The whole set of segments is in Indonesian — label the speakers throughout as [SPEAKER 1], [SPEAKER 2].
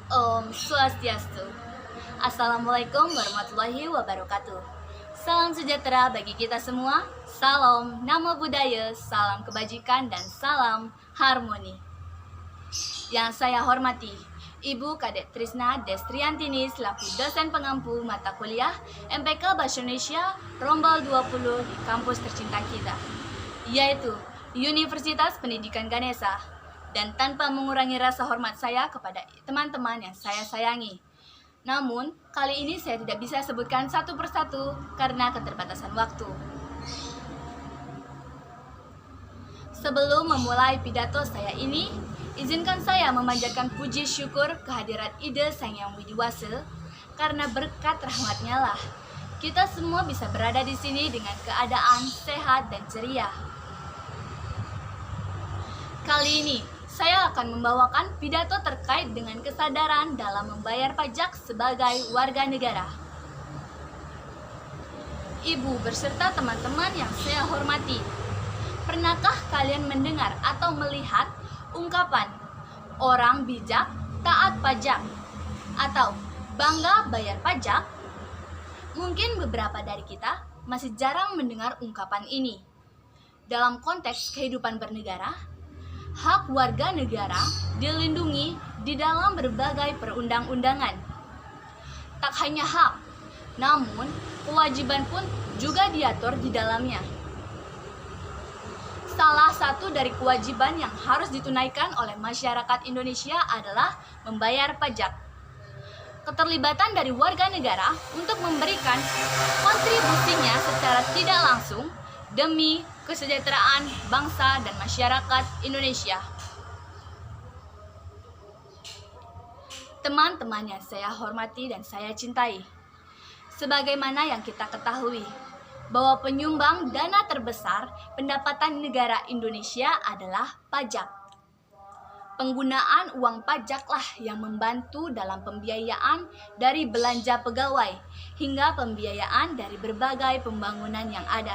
[SPEAKER 1] Om Swastiastu. Assalamualaikum warahmatullahi wabarakatuh. Salam sejahtera bagi kita semua. Salam Namo Buddhaya, salam kebajikan dan salam harmoni. Yang saya hormati Ibu Kadek Trisna Destriantini selaku dosen pengampu mata kuliah MPK Bahasa Indonesia Rombal 20 di kampus tercinta kita, yaitu Universitas Pendidikan Ganesha. Dan tanpa mengurangi rasa hormat saya kepada teman-teman yang saya sayangi. Namun, kali ini saya tidak bisa sebutkan satu persatu karena keterbatasan waktu. Sebelum memulai pidato saya ini, izinkan saya memanjatkan puji syukur kehadirat Ida Sang Yang Widiwasa, karena berkat rahmatnya lah kita semua bisa berada di sini dengan keadaan sehat dan ceria. Kali ini, saya akan membawakan pidato terkait dengan kesadaran dalam membayar pajak sebagai warga negara. Ibu beserta teman-teman yang saya hormati, pernahkah kalian mendengar atau melihat ungkapan orang bijak taat pajak atau bangga bayar pajak? Mungkin beberapa dari kita masih jarang mendengar ungkapan ini. Dalam konteks kehidupan bernegara, hak warga negara dilindungi di dalam berbagai perundang-undangan. Tak hanya hak, namun kewajiban pun juga diatur di dalamnya. Salah satu dari kewajiban yang harus ditunaikan oleh masyarakat Indonesia adalah membayar pajak. Keterlibatan dari warga negara untuk memberikan kontribusinya secara tidak langsung demi kesejahteraan bangsa dan masyarakat Indonesia. Teman-teman yang saya hormati dan saya cintai, sebagaimana yang kita ketahui, bahwa penyumbang dana terbesar pendapatan negara Indonesia adalah pajak. Penggunaan uang pajaklah yang membantu dalam pembiayaan dari belanja pegawai hingga pembiayaan dari berbagai pembangunan yang ada,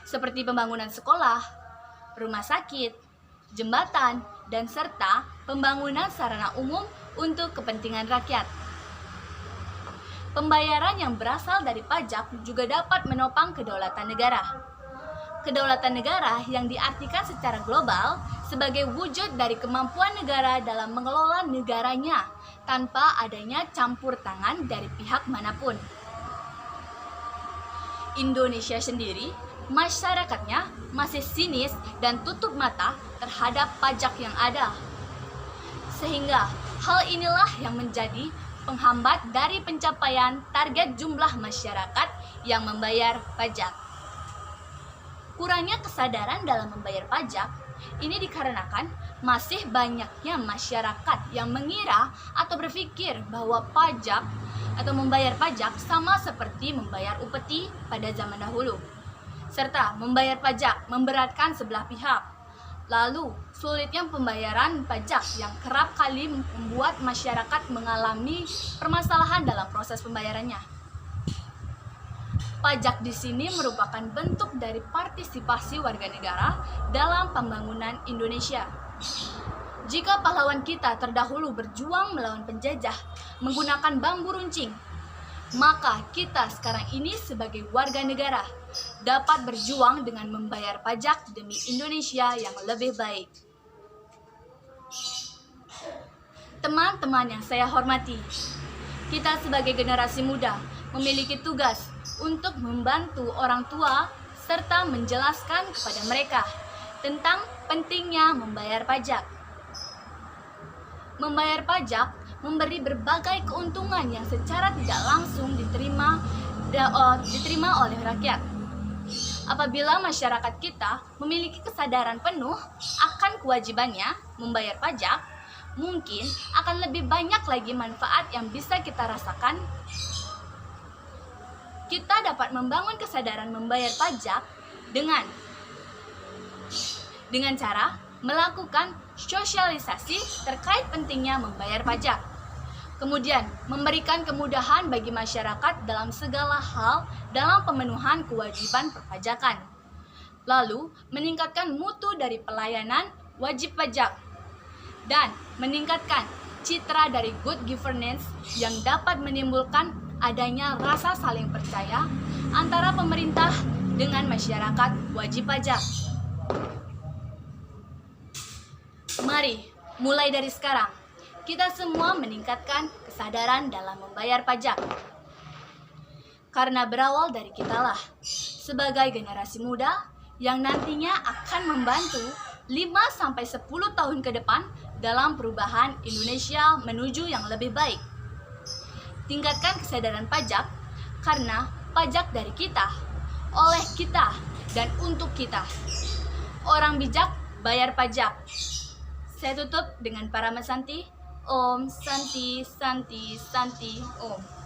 [SPEAKER 1] seperti pembangunan sekolah, rumah sakit, jembatan, dan serta pembangunan sarana umum untuk kepentingan rakyat. Pembayaran yang berasal dari pajak juga dapat menopang kedaulatan negara. Kedaulatan negara yang diartikan secara global sebagai wujud dari kemampuan negara dalam mengelola negaranya tanpa adanya campur tangan dari pihak manapun. Indonesia sendiri, masyarakatnya masih sinis dan tutup mata terhadap pajak yang ada. Sehingga hal inilah yang menjadi penghambat dari pencapaian target jumlah masyarakat yang membayar pajak. Kurangnya kesadaran dalam membayar pajak ini dikarenakan masih banyaknya masyarakat yang mengira atau berpikir bahwa pajak atau membayar pajak sama seperti membayar upeti pada zaman dahulu, serta membayar pajak memberatkan sebelah pihak. Lalu, sulitnya pembayaran pajak yang kerap kali membuat masyarakat mengalami permasalahan dalam proses pembayarannya. Pajak di sini merupakan bentuk dari partisipasi warga negara dalam pembangunan Indonesia. Jika pahlawan kita terdahulu berjuang melawan penjajah menggunakan bambu runcing, maka kita sekarang ini sebagai warga negara dapat berjuang dengan membayar pajak demi Indonesia yang lebih baik. Teman-teman yang saya hormati, kita sebagai generasi muda memiliki tugas untuk membantu orang tua serta menjelaskan kepada mereka tentang pentingnya membayar pajak. Membayar pajak memberi berbagai keuntungan yang secara tidak langsung diterima oleh rakyat. Apabila masyarakat kita memiliki kesadaran penuh akan kewajibannya membayar pajak, mungkin akan lebih banyak lagi manfaat yang bisa kita rasakan. Kita dapat membangun kesadaran membayar pajak dengan cara melakukan sosialisasi terkait pentingnya membayar pajak. Kemudian, memberikan kemudahan bagi masyarakat dalam segala hal dalam pemenuhan kewajiban perpajakan. Lalu, meningkatkan mutu dari pelayanan wajib pajak dan meningkatkan citra dari good governance yang dapat menimbulkan adanya rasa saling percaya antara pemerintah dengan masyarakat wajib pajak. Mari, mulai dari sekarang, kita semua meningkatkan kesadaran dalam membayar pajak. Karena berawal dari kitalah, sebagai generasi muda yang nantinya akan membantu 5-10 tahun ke depan dalam perubahan Indonesia menuju yang lebih baik. Tingkatkan kesadaran pajak, karena pajak dari kita, oleh kita, dan untuk kita. Orang bijak bayar pajak. Saya tutup dengan Paramasanti. Om Santi Santi Santi Om.